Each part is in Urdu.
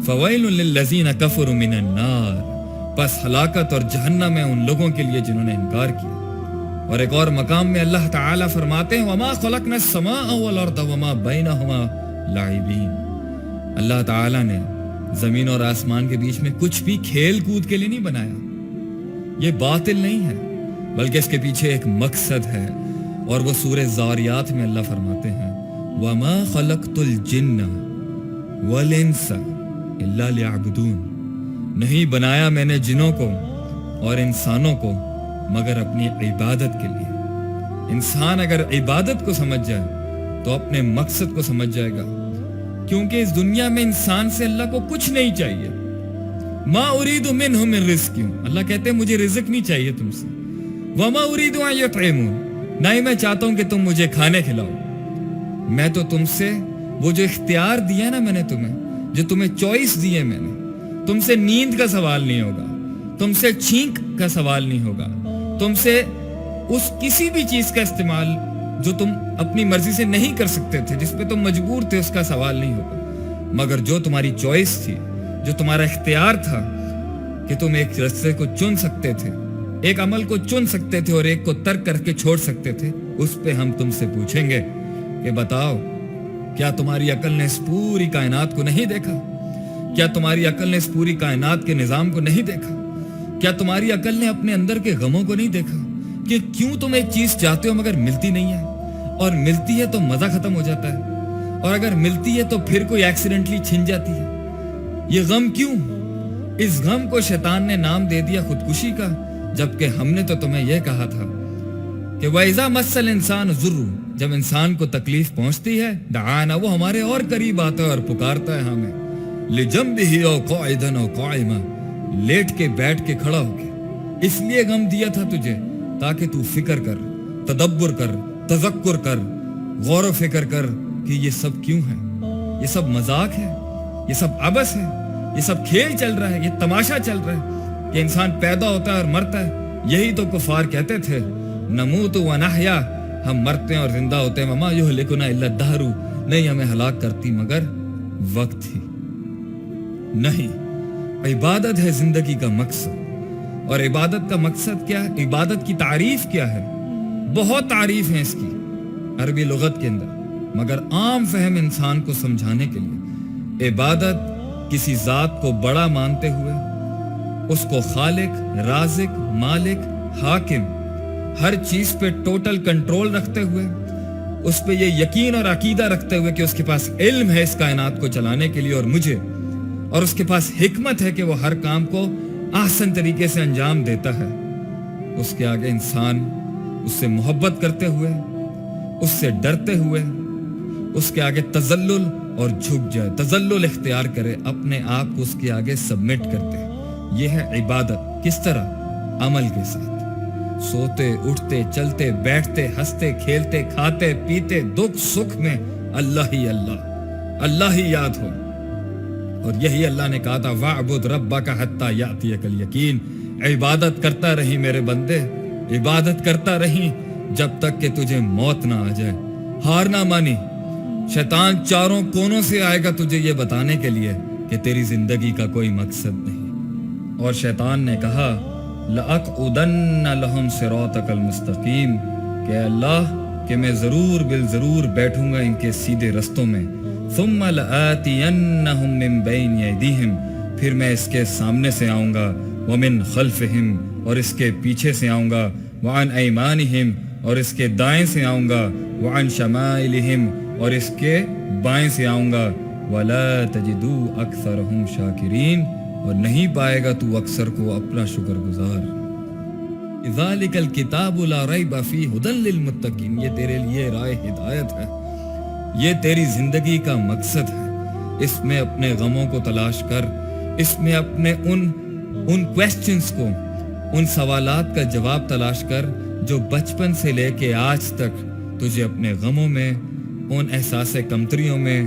فویل للذین کفروا من النار، پس ہلاکت اور جہنم ہے ان لوگوں کے لیے جنہوں نے انکار کیا۔ اور ایک اور مقام میں اللہ تعالیٰ فرماتے ہیں وَمَا خَلَقْنَا السَّمَاءَ وَالْأَرْضَ وَمَا بَيْنَهُمَا لَاعِبِينَ، اللہ تعالیٰ نے زمین اور آسمان کے بیچ میں کچھ بھی کھیل کود کے لیے نہیں بنایا، یہ باطل نہیں ہے بلکہ اس کے پیچھے ایک مقصد ہے، اور وہ سورہ زاریات میں اللہ فرماتے ہیں وَمَا خَلَقْتُ الْجِنَّ وَالْإِنسَ إِلَّا لِيَعْبُدُونَ، نہیں بنایا میں نے جنوں کو اور انسانوں کو مگر اپنی عبادت کے لیے۔ انسان اگر عبادت کو سمجھ جائے تو اپنے مقصد کو سمجھ جائے گا، کیونکہ اس دنیا میں انسان سے اللہ کو کچھ نہیں چاہیے۔ ما اريد منهم من رزق، اللہ کہتے ہیں مجھے رزق نہیں چاہیے تم سے۔ وما اريد ان يطعمون، نہ ہی میں چاہتا ہوں کہ تم مجھے کھانے کھلاؤ، میں تو تم سے وہ جو اختیار دیا نا میں نے تمہیں، جو تمہیں چوائس دی ہے میں نے، تم سے نیند کا سوال نہیں ہوگا، تم سے چھینک کا سوال نہیں ہوگا، تم سے اس کسی بھی چیز کا استعمال جو تم اپنی مرضی سے نہیں کر سکتے تھے، جس پہ تم مجبور تھے، اس کا سوال نہیں ہوگا، مگر جو تمہاری چوائس تھی، جو تمہارا اختیار تھا کہ تم ایک راستے کو چن سکتے تھے، ایک عمل کو چن سکتے تھے اور ایک کو ترک کر کے چھوڑ سکتے تھے، اس پہ ہم تم سے پوچھیں گے کہ بتاؤ کیا تمہاری عقل نے اس پوری کائنات کو نہیں دیکھا؟ کیا تمہاری عقل نے اس پوری کائنات کے نظام کو نہیں دیکھا؟ کیا تمہاری عقل نے اپنے اندر کے غموں کو نہیں دیکھا کہ کیوں تم ایک چیز چاہتے ہو مگر ملتی نہیں ہے، اور ملتی ہے تو مزہ ختم ہو جاتا ہے، اور اگر ملتی ہے تو پھر کوئی ایکسیڈنٹلی چھن جاتی ہے؟ یہ غم کیوں؟ اس غم کو شیطان نے نام دے دیا خودکشی کا، جبکہ ہم نے تو تمہیں یہ کہا تھا کہ وَإِذَا مَسَّ الْإِنسَانُ ضُرٌّ، جب انسان کو تکلیف پہنچتی ہے دعانا، وہ ہمارے اور قریب آتا ہے اور پکارتا ہے ہمیں، لِجَنبِهِ أَوْ قَاعِدًا أَوْ قَائِمًا، لیٹ کے بیٹھ کے کھڑا ہو کے۔ اس لیے غم دیا تھا تجھے تاکہ تو فکر کر، تدبر کر، تذکر کر، غور و فکر کر کہ یہ سب کیوں ہے، یہ سب مذاق ہے، یہ سب عبث ہے، یہ سب کھیل چل رہا ہے، یہ تماشا چل رہا ہے کہ انسان پیدا ہوتا ہے اور مرتا ہے۔ یہی تو کفار کہتے تھے نموت و نحیا، ہم مرتے ہیں اور زندہ ہوتے ہیں، وما یہلکنا الا الدہر، نہیں ہمیں ہلاک کرتی مگر وقت ہی۔ نہیں، عبادت ہے زندگی کا مقصد، اور عبادت کا مقصد کیا ہے؟ عبادت کی تعریف کیا ہے؟ بہت تعریف ہیں اس کی عربی لغت کے اندر، مگر عام فہم انسان کو سمجھانے کے لیے عبادت کسی ذات کو بڑا مانتے ہوئے، اس کو خالق، رازق، مالک، حاکم، ہر چیز پہ ٹوٹل کنٹرول رکھتے ہوئے، اس پہ یہ یقین اور عقیدہ رکھتے ہوئے کہ اس کے پاس علم ہے اس کائنات کو چلانے کے لیے اور مجھے، اور اس کے پاس حکمت ہے کہ وہ ہر کام کو احسن طریقے سے انجام دیتا ہے۔ اس کے آگے انسان اس سے محبت کرتے ہوئے، اس سے ڈرتے ہوئے، اس کے آگے تذلل اور جھک جائے، تذلل اختیار کرے، اپنے آپ کو اس کے آگے سبمٹ کرتے۔ یہ ہے عبادت۔ کس طرح؟ عمل کے ساتھ، سوتے اٹھتے چلتے بیٹھتے ہنستے کھیلتے کھاتے پیتے دکھ سکھ میں اللہ ہی اللہ، اللہ ہی یاد ہو۔ اور یہی اللہ نے کہا تھا وَاعْبُدْ رَبَّكَ حَتَّى يَأْتِيَكَ الْيَقِينُ، عبادت کرتا رہی میرے بندے، عبادت کرتا رہی جب تک کہ تجھے موت نہ آ جائے۔ ہار نہ مانی، شیطان چاروں کونوں سے آئے گا تجھے یہ بتانے کے لیے کہ تیری زندگی کا کوئی مقصد نہیں، اور شیطان نے کہا لَأَقْعُدَنَّ لَهُمْ صِرَاطَكَ الْمُسْتَقِيمَ، کہ اللہ کہ میں ضرور بالضرور بیٹھوں گا ان کے سیدھے رستوں میں، ثم لآتینہم من بین ایدیہم، پھر میں اس کے سامنے سے آؤں گا، ومن خلفہم، اور اس کے پیچھے سے آؤں گا، وعن ایمانہم، اور اس کے دائیں سے آؤں گا، وعن شمائلہم، اور اس کے بائیں سے آؤں گا، ولا تجدو اکثرہم شاکرین، اور نہیں پائے گا تو اکثر کو اپنا شکر گزار۔ ذالک الکتاب لا ریب فیہ ھدی للمتقین، یہ تیرے لیے راہ ہدایت ہے، یہ تیری زندگی کا مقصد ہے۔ اس میں اپنے غموں کو تلاش کر، اس میں اپنے ان کویسچنز کو، ان سوالات کا جواب تلاش کر جو بچپن سے لے کے آج تک تجھے اپنے غموں میں، ان احساس کمتریوں میں،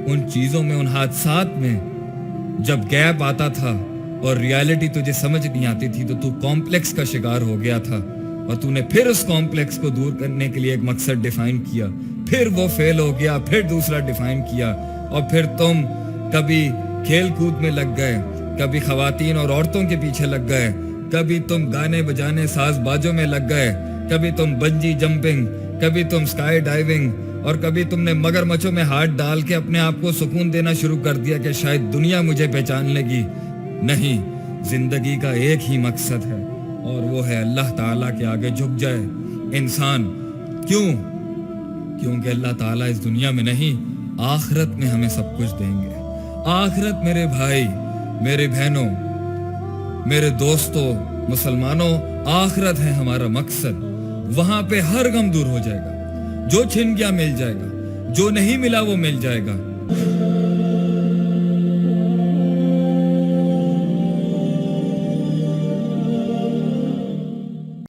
ان چیزوں میں، ان حادثات میں جب گیپ آتا تھا اور ریالٹی تجھے سمجھ نہیں آتی تھی تو تو کمپلیکس کا شکار ہو گیا تھا، اور تو نے پھر اس کمپلیکس کو دور کرنے کے لیے ایک مقصد ڈیفائن کیا، پھر وہ فیل ہو گیا، پھر دوسرا ڈیفائن کیا، اور پھر تم کبھی کھیل کود میں لگ گئے، کبھی خواتین اور عورتوں کے پیچھے لگ گئے، کبھی تم گانے بجانے ساز بازوں میں لگ گئے، کبھی تم بنجی جمپنگ، کبھی تم سکائی ڈائیونگ، اور کبھی تم نے مگر مچھوں میں ہاتھ ڈال کے اپنے آپ کو سکون دینا شروع کر دیا کہ شاید دنیا مجھے پہچان لے گی۔ نہیں، زندگی کا ایک ہی مقصد ہے، اور وہ ہے اللہ تعالیٰ کے آگے جھک جائے انسان۔ کیونکہ اللہ تعالیٰ اس دنیا میں نہیں، آخرت میں ہمیں سب کچھ دیں گے۔ آخرت میرے بھائی، میرے بہنوں، میرے دوستوں، مسلمانوں، آخرت ہے ہمارا مقصد۔ وہاں پہ ہر غم دور ہو جائے گا، جو چھن گیا مل جائے گا، جو نہیں ملا وہ مل جائے گا۔